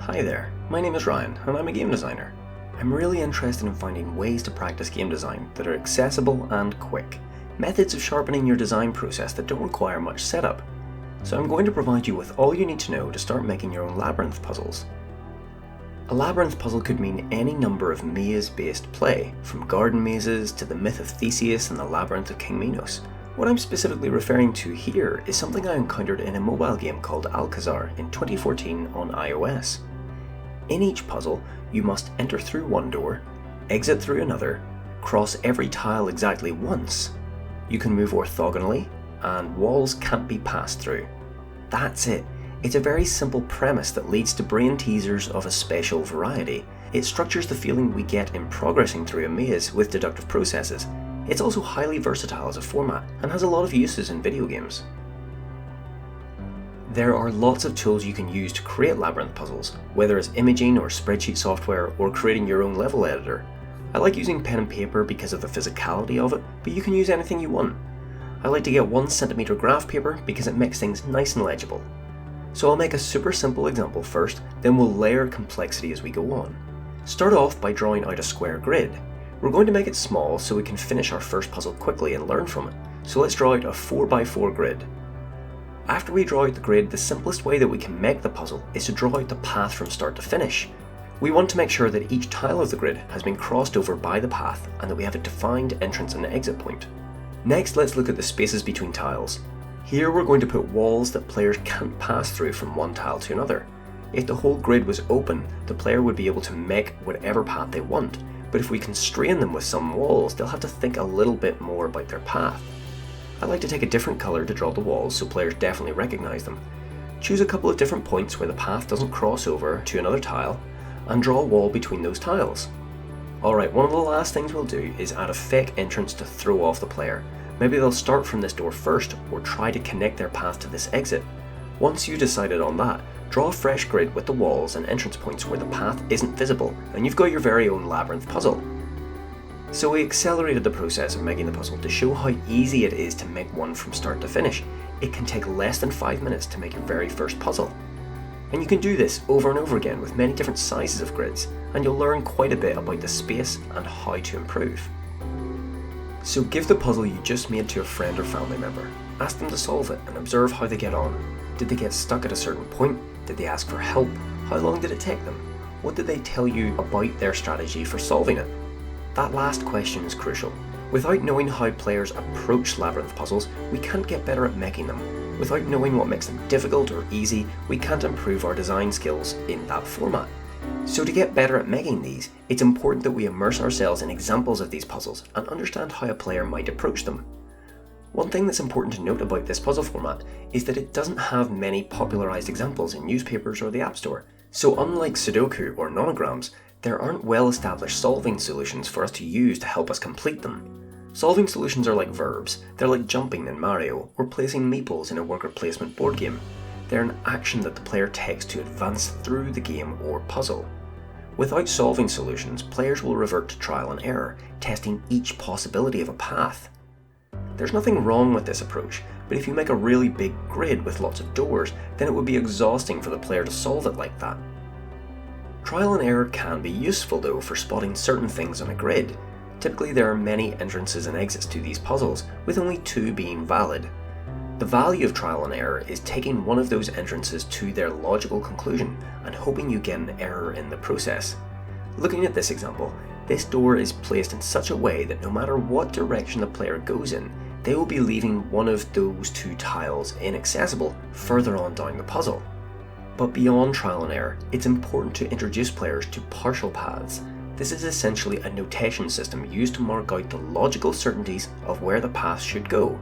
Hi there, my name is Ryan and I'm a game designer. I'm really interested in finding ways to practice game design that are accessible and quick, methods of sharpening your design process that don't require much setup. So I'm going to provide you with all you need to know to start making your own labyrinth puzzles. A labyrinth puzzle could mean any number of maze-based play, from garden mazes to the myth of Theseus and the labyrinth of King Minos. What I'm specifically referring to here is something I encountered in a mobile game called Alcazar in 2014 on iOS. In each puzzle, you must enter through one door, exit through another, cross every tile exactly once. You can move orthogonally, and walls can't be passed through. That's it. It's a very simple premise that leads to brain teasers of a special variety. It structures the feeling we get in progressing through a maze with deductive processes. It's also highly versatile as a format and has a lot of uses in video games. There are lots of tools you can use to create labyrinth puzzles, whether it's imaging or spreadsheet software or creating your own level editor. I like using pen and paper because of the physicality of it, but you can use anything you want. I like to get 1 cm graph paper because it makes things nice and legible. So I'll make a super simple example first, then we'll layer complexity as we go on. Start off by drawing out a square grid. We're going to make it small so we can finish our first puzzle quickly and learn from it. So let's draw out a 4x4 grid. After we draw out the grid, the simplest way that we can make the puzzle is to draw out the path from start to finish. We want to make sure that each tile of the grid has been crossed over by the path and that we have a defined entrance and exit point. Next, let's look at the spaces between tiles. Here we're going to put walls that players can't pass through from one tile to another. If the whole grid was open, the player would be able to make whatever path they want, but if we constrain them with some walls, they'll have to think a little bit more about their path. I like to take a different colour to draw the walls so players definitely recognise them. Choose a couple of different points where the path doesn't cross over to another tile, and draw a wall between those tiles. Alright, one of the last things we'll do is add a fake entrance to throw off the player. Maybe they'll start from this door first, or try to connect their path to this exit. Once you've decided on that, draw a fresh grid with the walls and entrance points where the path isn't visible, and you've got your very own labyrinth puzzle. So we accelerated the process of making the puzzle to show how easy it is to make one from start to finish. It can take less than 5 minutes to make your very first puzzle. And you can do this over and over again with many different sizes of grids, and you'll learn quite a bit about the space and how to improve. So give the puzzle you just made to a friend or family member. Ask them to solve it and observe how they get on. Did they get stuck at a certain point? Did they ask for help? How long did it take them? What did they tell you about their strategy for solving it? That last question is crucial. Without knowing how players approach labyrinth puzzles, we can't get better at making them. Without knowing what makes them difficult or easy, we can't improve our design skills in that format. So to get better at making these, it's important that we immerse ourselves in examples of these puzzles and understand how a player might approach them. One thing that's important to note about this puzzle format is that it doesn't have many popularized examples in newspapers or the App Store. So unlike Sudoku or Nonograms, there aren't well-established solving solutions for us to use to help us complete them. Solving solutions are like verbs. They're like jumping in Mario or placing meeples in a worker placement board game. They're an action that the player takes to advance through the game or puzzle. Without solving solutions, players will revert to trial and error, testing each possibility of a path. There's nothing wrong with this approach, but if you make a really big grid with lots of doors, then it would be exhausting for the player to solve it like that. Trial and error can be useful though for spotting certain things on a grid. Typically there are many entrances and exits to these puzzles, with only 2 being valid. The value of trial and error is taking one of those entrances to their logical conclusion and hoping you get an error in the process. Looking at this example, this door is placed in such a way that no matter what direction the player goes in, they will be leaving one of those 2 tiles inaccessible further on down the puzzle. But beyond trial and error, it's important to introduce players to partial paths. This is essentially a notation system used to mark out the logical certainties of where the path should go.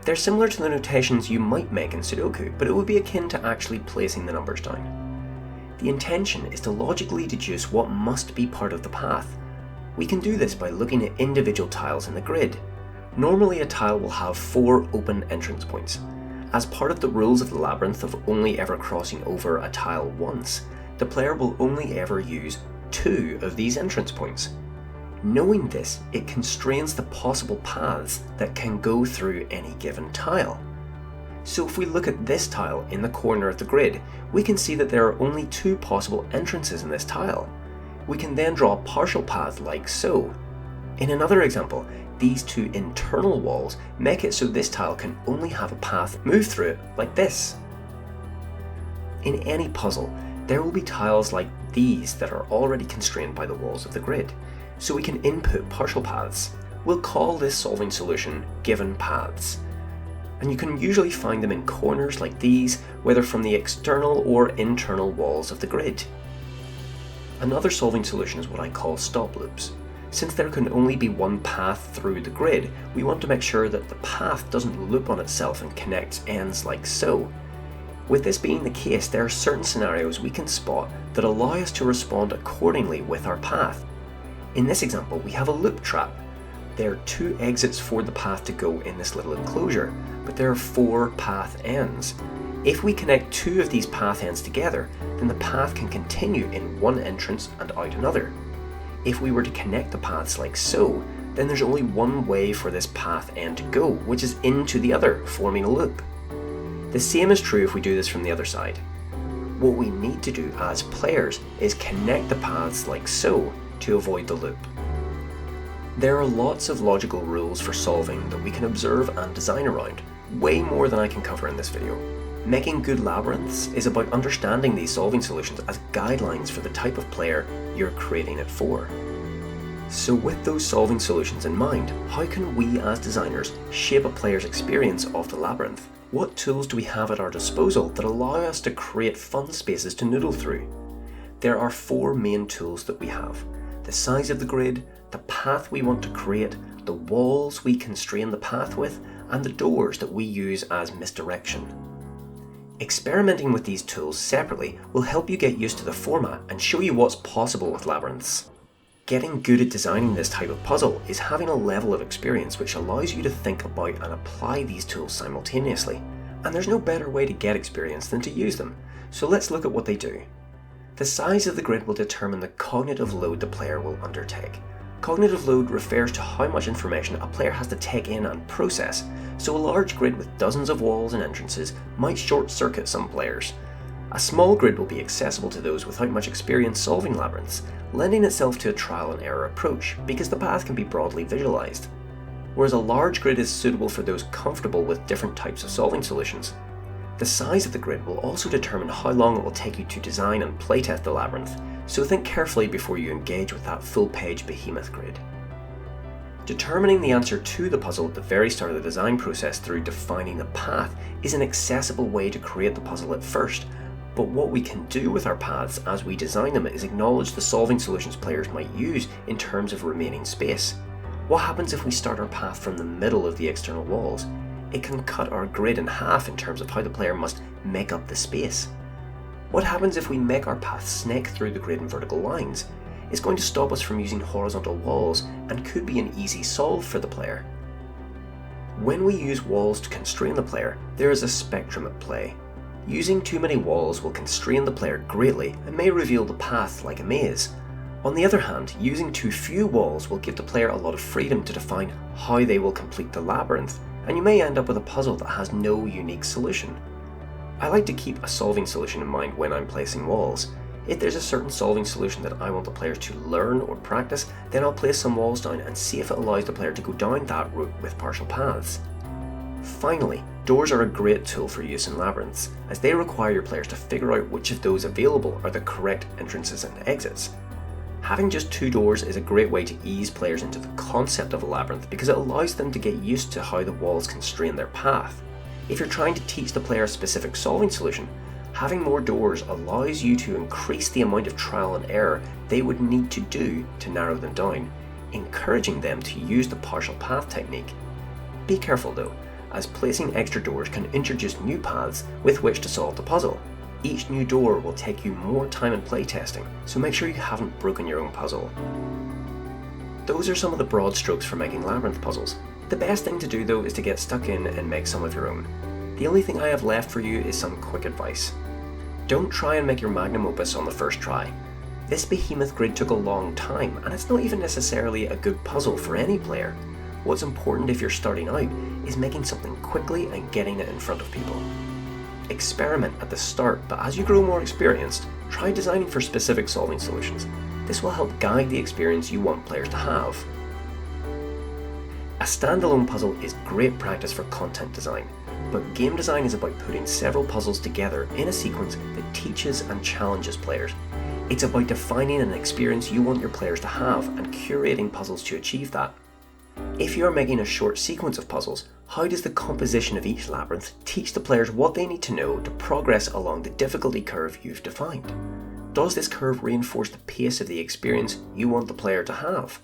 They're similar to the notations you might make in Sudoku, but it would be akin to actually placing the numbers down. The intention is to logically deduce what must be part of the path. We can do this by looking at individual tiles in the grid. Normally a tile will have 4 open entrance points. As part of the rules of the labyrinth of only ever crossing over a tile once, the player will only ever use 2 of these entrance points. Knowing this, it constrains the possible paths that can go through any given tile. So if we look at this tile in the corner of the grid, we can see that there are only two possible entrances in this tile. We can then draw a partial path like so. In another example, these two internal walls make it so this tile can only have a path move through it like this. In any puzzle, there will be tiles like these that are already constrained by the walls of the grid, so we can input partial paths. We'll call this solving solution given paths. And you can usually find them in corners like these, whether from the external or internal walls of the grid. Another solving solution is what I call stop loops. Since there can only be one path through the grid, we want to make sure that the path doesn't loop on itself and connects ends like so. With this being the case, there are certain scenarios we can spot that allow us to respond accordingly with our path. In this example, we have a loop trap. There are two exits for the path to go in this little enclosure, but there are 4 path ends. If we connect 2 of these path ends together, then the path can continue in one entrance and out another. If we were to connect the paths like so, then there's only one way for this path end to go, which is into the other, forming a loop. The same is true if we do this from the other side. What we need to do as players is connect the paths like so to avoid the loop. There are lots of logical rules for solving that we can observe and design around, way more than I can cover in this video. Making good labyrinths is about understanding these solving solutions as guidelines for the type of player you're creating it for. So with those solving solutions in mind, how can we as designers shape a player's experience of the labyrinth? What tools do we have at our disposal that allow us to create fun spaces to noodle through? There are 4 main tools that we have: the size of the grid, the path we want to create, the walls we constrain the path with, and the doors that we use as misdirection. Experimenting with these tools separately will help you get used to the format and show you what's possible with labyrinths. Getting good at designing this type of puzzle is having a level of experience which allows you to think about and apply these tools simultaneously. And there's no better way to get experience than to use them, so let's look at what they do. The size of the grid will determine the cognitive load the player will undertake. Cognitive load refers to how much information a player has to take in and process, so a large grid with dozens of walls and entrances might short-circuit some players. A small grid will be accessible to those without much experience solving labyrinths, lending itself to a trial and error approach because the path can be broadly visualized. Whereas a large grid is suitable for those comfortable with different types of solving solutions. The size of the grid will also determine how long it will take you to design and playtest the labyrinth, so think carefully before you engage with that full-page behemoth grid. Determining the answer to the puzzle at the very start of the design process through defining the path is an accessible way to create the puzzle at first, but what we can do with our paths as we design them is acknowledge the solving solutions players might use in terms of remaining space. What happens if we start our path from the middle of the external walls? It can cut our grid in half in terms of how the player must make up the space. What happens if we make our path snake through the grid in vertical lines? It's going to stop us from using horizontal walls and could be an easy solve for the player. When we use walls to constrain the player, there is a spectrum at play. Using too many walls will constrain the player greatly and may reveal the path like a maze. On the other hand, using too few walls will give the player a lot of freedom to define how they will complete the labyrinth, and you may end up with a puzzle that has no unique solution. I like to keep a solving solution in mind when I'm placing walls. If there's a certain solving solution that I want the players to learn or practice, then I'll place some walls down and see if it allows the player to go down that route with partial paths. Finally, doors are a great tool for use in labyrinths, as they require your players to figure out which of those available are the correct entrances and exits. Having just 2 doors is a great way to ease players into the concept of a labyrinth because it allows them to get used to how the walls constrain their path. If you're trying to teach the player a specific solving solution, having more doors allows you to increase the amount of trial and error they would need to do to narrow them down, encouraging them to use the partial path technique. Be careful though, as placing extra doors can introduce new paths with which to solve the puzzle. Each new door will take you more time in playtesting, so make sure you haven't broken your own puzzle. Those are some of the broad strokes for making labyrinth puzzles. The best thing to do though is to get stuck in and make some of your own. The only thing I have left for you is some quick advice. Don't try and make your magnum opus on the first try. This behemoth grid took a long time, and it's not even necessarily a good puzzle for any player. What's important if you're starting out is making something quickly and getting it in front of people. Experiment at the start, but as you grow more experienced, try designing for specific solving solutions. This will help guide the experience you want players to have. A standalone puzzle is great practice for content design, but game design is about putting several puzzles together in a sequence that teaches and challenges players. It's about defining an experience you want your players to have and curating puzzles to achieve that. If you're making a short sequence of puzzles, how does the composition of each labyrinth teach the players what they need to know to progress along the difficulty curve you've defined? Does this curve reinforce the pace of the experience you want the player to have?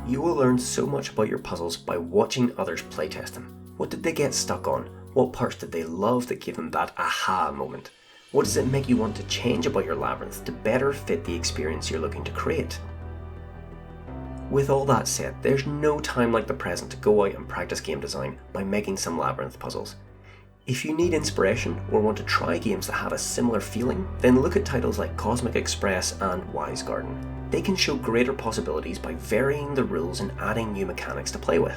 You will learn so much about your puzzles by watching others playtest them. What did they get stuck on? What parts did they love that gave them that aha moment? What does it make you want to change about your labyrinth to better fit the experience you're looking to create? With all that said, there's no time like the present to go out and practice game design by making some labyrinth puzzles. If you need inspiration or want to try games that have a similar feeling, then look at titles like Cosmic Express and Wise Garden. They can show greater possibilities by varying the rules and adding new mechanics to play with.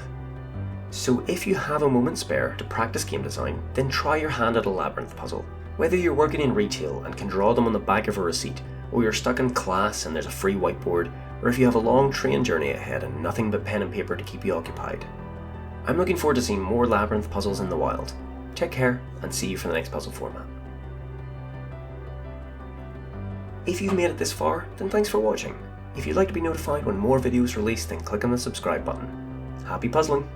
So if you have a moment spare to practice game design, then try your hand at a labyrinth puzzle. Whether you're working in retail and can draw them on the back of a receipt, or you're stuck in class and there's a free whiteboard, or if you have a long train journey ahead and nothing but pen and paper to keep you occupied. I'm looking forward to seeing more labyrinth puzzles in the wild. Take care, and see you for the next puzzle format. If you've made it this far, then thanks for watching. If you'd like to be notified when more videos release, then click on the subscribe button. Happy puzzling!